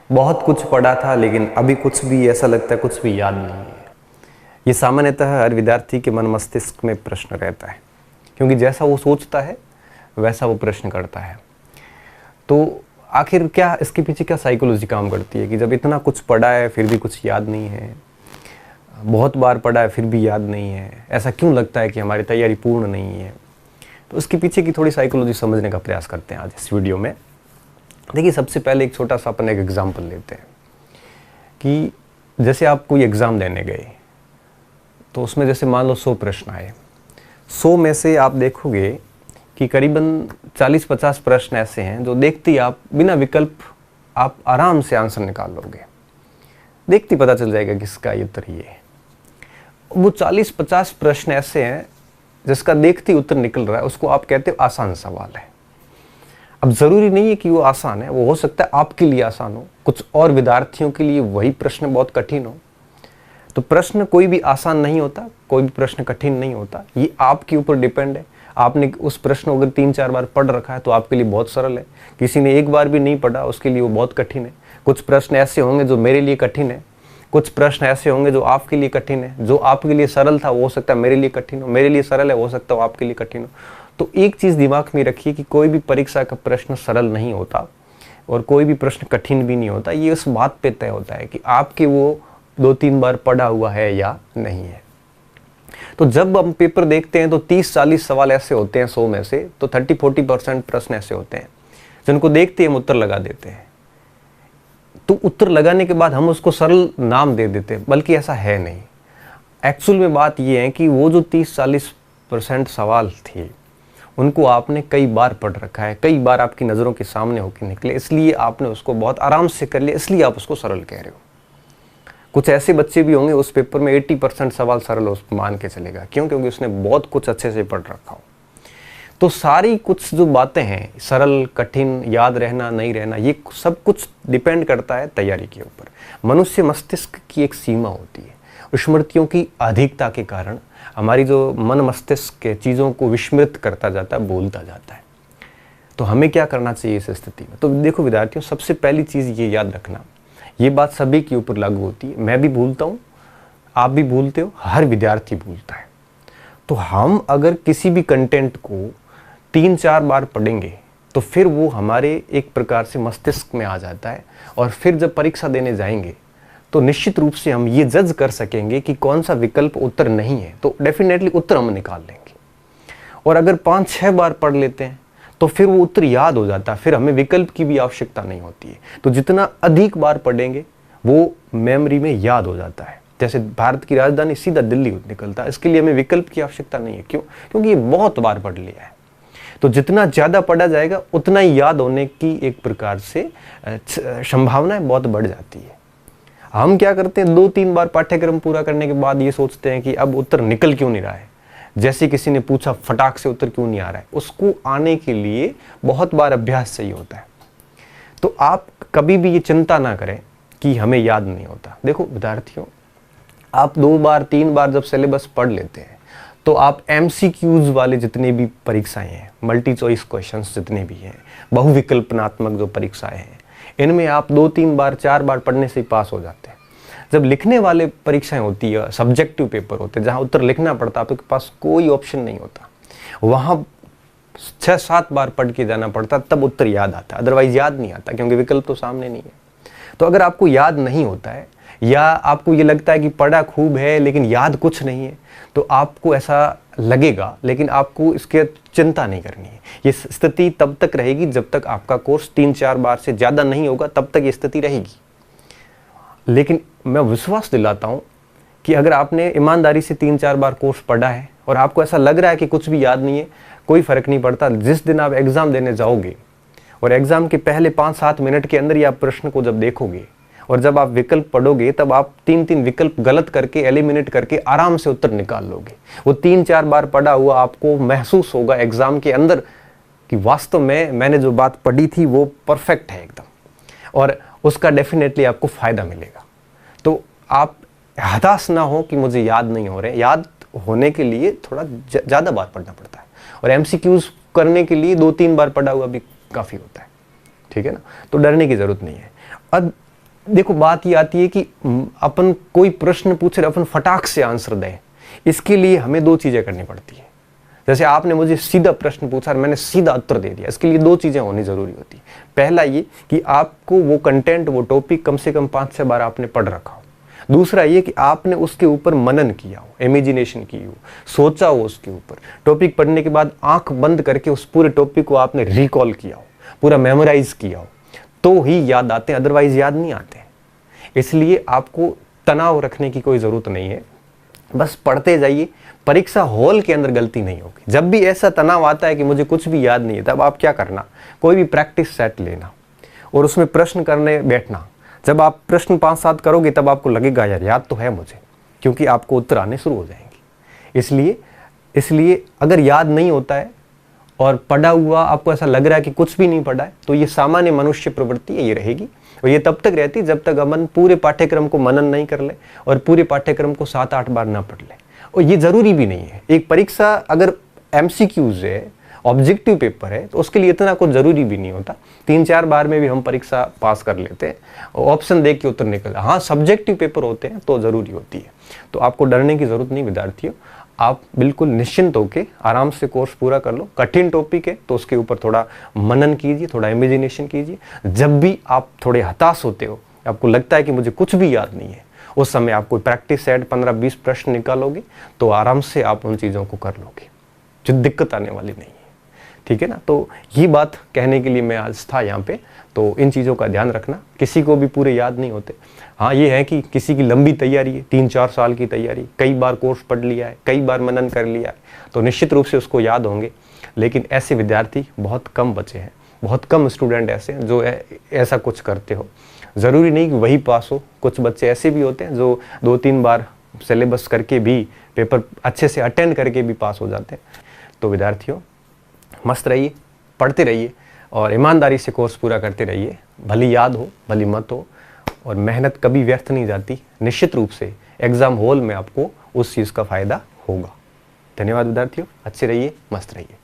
बहुत कुछ पढ़ा था लेकिन अभी कुछ भी ऐसा लगता है कुछ भी याद नहीं है। ये सामान्यतः हर विद्यार्थी के मन मस्तिष्क में प्रश्न रहता है, क्योंकि जैसा वो सोचता है वैसा वो प्रश्न करता है। तो आखिर क्या इसके पीछे क्या साइकोलॉजी काम करती है कि जब इतना कुछ पढ़ा है फिर भी कुछ याद नहीं है, बहुत बार पढ़ा है फिर भी याद नहीं है, ऐसा क्यों लगता है कि हमारी तैयारी पूर्ण नहीं है। तो उसके पीछे की थोड़ी साइकोलॉजी समझने का प्रयास करते हैं आज इस वीडियो में। देखिए, सबसे पहले एक छोटा सा अपन एक एग्जाम्पल लेते हैं कि जैसे आप कोई एग्ज़ाम देने गए तो उसमें जैसे मान लो 100 प्रश्न आए, 100 में से आप देखोगे कि करीबन 40-50 प्रश्न ऐसे हैं जो देखते ही आप बिना विकल्प आप आराम से आंसर निकाल लोगे, देखते ही पता चल जाएगा कि इसका ये उत्तर ये है। वो 40-50 प्रश्न ऐसे हैं जिसका देखते ही उत्तर निकल रहा है, उसको आप कहते हो आसान सवाल है। अब ज़रूरी नहीं है कि वो आसान है, वो हो सकता है आपके लिए आसान हो, कुछ और विद्यार्थियों के लिए वही प्रश्न बहुत कठिन हो। तो प्रश्न कोई भी आसान नहीं होता, कोई भी प्रश्न कठिन नहीं होता, ये आपके ऊपर डिपेंड है। आपने उस प्रश्न को अगर 3-4 बार पढ़ रखा है तो आपके लिए बहुत सरल है, किसी ने एक बार भी नहीं पढ़ा उसके लिए वो बहुत कठिन है। कुछ प्रश्न ऐसे होंगे जो मेरे लिए कठिन है, कुछ प्रश्न ऐसे होंगे जो आपके लिए कठिन है। जो आपके लिए सरल था वो हो सकता है मेरे लिए कठिन हो, मेरे लिए सरल है वो हो सकता है आपके लिए कठिन हो। तो एक चीज़ दिमाग में रखिए कि कोई भी परीक्षा का प्रश्न सरल नहीं होता और कोई भी प्रश्न कठिन भी नहीं होता। ये उस बात पे तय होता है कि आपके वो 2-3 बार पढ़ा हुआ है या नहीं है। तो जब हम पेपर देखते हैं तो 30-40 सवाल ऐसे होते हैं 100 में से, तो 30-40% प्रश्न ऐसे होते हैं जिनको देखते ही हम उत्तर लगा देते हैं। तो उत्तर लगाने के बाद हम उसको सरल नाम दे देते हैं, बल्कि ऐसा है नहीं। एक्चुअल में बात यह है कि वो जो 30-40% सवाल थे उनको आपने कई बार पढ़ रखा है, कई बार आपकी नज़रों के सामने होकर निकले, इसलिए आपने उसको बहुत आराम से कर लिया, इसलिए आप उसको सरल कह रहे हो। कुछ ऐसे बच्चे भी होंगे उस पेपर में 80% सवाल सरल उसको मान के चलेगा, क्यों? क्योंकि उसने बहुत कुछ अच्छे से पढ़ रखा हो। तो सारी कुछ जो बातें हैं, सरल कठिन, याद रहना नहीं रहना, ये सब कुछ डिपेंड करता है तैयारी के ऊपर। मनुष्य मस्तिष्क की एक सीमा होती है, स्मृतियों की अधिकता के कारण हमारी जो मन मस्तिष्क के चीज़ों को विस्मृत करता जाता है, भूलता जाता है। तो हमें क्या करना चाहिए इस स्थिति में? तो देखो विद्यार्थियों, सबसे पहली चीज़ ये याद रखना, ये बात सभी के ऊपर लागू होती है। मैं भी भूलता हूँ, आप भी भूलते हो, हर विद्यार्थी भूलता है। तो हम अगर किसी भी कंटेंट को 3-4 बार पढ़ेंगे तो फिर वो हमारे एक प्रकार से मस्तिष्क में आ जाता है, और फिर जब परीक्षा देने जाएंगे तो निश्चित रूप से हम ये जज कर सकेंगे कि कौन सा विकल्प उत्तर नहीं है, तो डेफिनेटली उत्तर हम निकाल लेंगे। और अगर 5-6 बार पढ़ लेते हैं तो फिर वो उत्तर याद हो जाता है, फिर हमें विकल्प की भी आवश्यकता नहीं होती है। तो जितना अधिक बार पढ़ेंगे वो मेमोरी में याद हो जाता है। जैसे भारत की राजधानी सीधा दिल्ली निकलता है, इसके लिए हमें विकल्प की आवश्यकता नहीं है। क्यों? क्योंकि ये बहुत बार पढ़ लिया है। तो जितना ज़्यादा पढ़ा जाएगा उतना ही याद होने की एक प्रकार से संभावनाएं बहुत बढ़ जाती है। हम क्या करते हैं, 2-3 बार पाठ्यक्रम पूरा करने के बाद ये सोचते हैं कि अब उत्तर निकल क्यों नहीं रहा है। जैसे किसी ने पूछा फटाक से उत्तर क्यों नहीं आ रहा है, उसको आने के लिए बहुत बार अभ्यास चाहिए होता है। तो आप कभी भी ये चिंता ना करें कि हमें याद नहीं होता। देखो विद्यार्थियों, आप 2 बार 3 बार जब सिलेबस पढ़ लेते हैं तो आप MCQs वाले जितने भी परीक्षाएं हैं, मल्टी चॉइस क्वेश्चंस जितने भी हैं, बहुविकल्पनात्मक जो परीक्षाएं हैं, इनमें आप 2-3 बार 4 बार पढ़ने से ही पास हो जाते हैं। जब लिखने वाले परीक्षाएं होती है, सब्जेक्टिव पेपर होते हैं, जहां उत्तर लिखना पड़ता है, आपके पास कोई ऑप्शन नहीं होता, वहां 6-7 बार पढ़ के जाना पड़ता, तब उत्तर याद आता, अदरवाइज याद नहीं आता, क्योंकि विकल्प तो सामने नहीं है। तो अगर आपको याद नहीं होता है या आपको ये लगता है कि पढ़ा खूब है लेकिन याद कुछ नहीं है, तो आपको ऐसा लगेगा, लेकिन आपको इसके चिंता नहीं करनी है। ये स्थिति तब तक रहेगी जब तक आपका कोर्स 3-4 बार से ज़्यादा नहीं होगा, तब तक ये स्थिति रहेगी। लेकिन मैं विश्वास दिलाता हूँ कि अगर आपने ईमानदारी से 3-4 बार कोर्स पढ़ा है और आपको ऐसा लग रहा है कि कुछ भी याद नहीं है, कोई फ़र्क नहीं पड़ता। जिस दिन आप एग्ज़ाम देने जाओगे और एग्ज़ाम के पहले 5-7 मिनट के अंदर ही आप प्रश्न को जब देखोगे और जब आप विकल्प पढ़ोगे, तब आप 3-3 विकल्प गलत करके एलिमिनेट करके आराम से उत्तर निकाल लोगे। वो 3-4 बार पढ़ा हुआ आपको महसूस होगा एग्ज़ाम के अंदर कि वास्तव में मैंने जो बात पढ़ी थी वो परफेक्ट है एकदम, और उसका डेफिनेटली आपको फ़ायदा मिलेगा। तो आप हताश ना हो कि मुझे याद नहीं हो रहे। याद होने के लिए थोड़ा ज़्यादा बार पढ़ना पड़ता है, और MCQs करने के लिए 2-3 बार पढ़ा हुआ भी काफ़ी होता है, ठीक है ना। तो डरने की ज़रूरत नहीं है। अब देखो बात ये आती है कि अपन कोई प्रश्न पूछे अपन फटाक से आंसर दें, इसके लिए हमें दो चीजें करनी पड़ती है। जैसे आपने मुझे सीधा प्रश्न पूछा और मैंने सीधा उत्तर दे दिया, इसके लिए दो चीजें होनी जरूरी होती है। पहला ये कि आपको वो कंटेंट, वो टॉपिक कम से कम 5-6 बार आपने पढ़ रखा हो। दूसरा ये कि आपने उसके ऊपर मनन किया हो, इमेजिनेशन की हो, सोचा हो उसके ऊपर। टॉपिक पढ़ने के बाद आंख बंद करके उस पूरे टॉपिक को आपने रिकॉल किया हो, पूरा मेमोराइज किया हो, तो ही याद आते हैं, अदरवाइज याद नहीं आते। इसलिए आपको तनाव रखने की कोई जरूरत नहीं है, बस पढ़ते जाइए। परीक्षा हॉल के अंदर गलती नहीं होगी। जब भी ऐसा तनाव आता है कि मुझे कुछ भी याद नहीं है, तब आप क्या करना, कोई भी प्रैक्टिस सेट लेना और उसमें प्रश्न करने बैठना। जब आप प्रश्न 5-7 करोगे तब आपको लगेगा यार याद तो है मुझे, क्योंकि आपको उत्तर आने शुरू हो जाएंगे। इसलिए अगर याद नहीं होता है और पढ़ा हुआ आपको ऐसा लग रहा है कि कुछ भी नहीं पढ़ा है, तो ये सामान्य मनुष्य प्रवृत्ति है, ये रहेगी। और ये तब तक रहती जब तक अपन पूरे पाठ्यक्रम को मनन नहीं कर ले और पूरे पाठ्यक्रम को 7-8 बार ना पढ़ ले। और ये जरूरी भी नहीं है। एक परीक्षा अगर MCQs है, ऑब्जेक्टिव पेपर है, तो उसके लिए इतना कुछ जरूरी भी नहीं होता। 3-4 बार में भी हम परीक्षा पास कर लेते हैं, ऑप्शन देख के उत्तर निकल। हाँ, सब्जेक्टिव पेपर होते हैं तो जरूरी होती है। तो आपको डरने की जरूरत नहीं विद्यार्थियों, आप बिल्कुल निश्चिंत होकर आराम से कोर्स पूरा कर लो। कठिन टॉपिक है तो उसके ऊपर थोड़ा मनन कीजिए, थोड़ा इमेजिनेशन कीजिए। जब भी आप थोड़े हताश होते हो, आपको लगता है कि मुझे कुछ भी याद नहीं है, उस समय आप कोई प्रैक्टिस सेट 15-20 प्रश्न निकालोगे तो आराम से आप उन चीज़ों को कर लोगे, जो दिक्कत आने वाली नहीं है। ठीक है ना। तो ये बात कहने के लिए मैं आज था यहाँ पे। तो इन चीज़ों का ध्यान रखना, किसी को भी पूरे याद नहीं होते। हाँ, ये है कि किसी की लंबी तैयारी है, 3-4 साल की तैयारी, कई बार कोर्स पढ़ लिया है, कई बार मनन कर लिया है, तो निश्चित रूप से उसको याद होंगे। लेकिन ऐसे विद्यार्थी बहुत कम बचे हैं, बहुत कम स्टूडेंट ऐसे हैं जो ऐसा कुछ करते हो। ज़रूरी नहीं कि वही पास हो, कुछ बच्चे ऐसे भी होते हैं जो 2-3 बार सिलेबस करके भी, पेपर अच्छे से अटेंड करके भी पास हो जाते हैं। तो विद्यार्थियों, मस्त रहिए, पढ़ते रहिए और ईमानदारी से कोर्स पूरा करते रहिए। भली याद हो, भली मत हो, और मेहनत कभी व्यर्थ नहीं जाती। निश्चित रूप से एग्ज़ाम हॉल में आपको उस चीज़ का फ़ायदा होगा। धन्यवाद विद्यार्थियों, अच्छे रहिए, मस्त रहिए।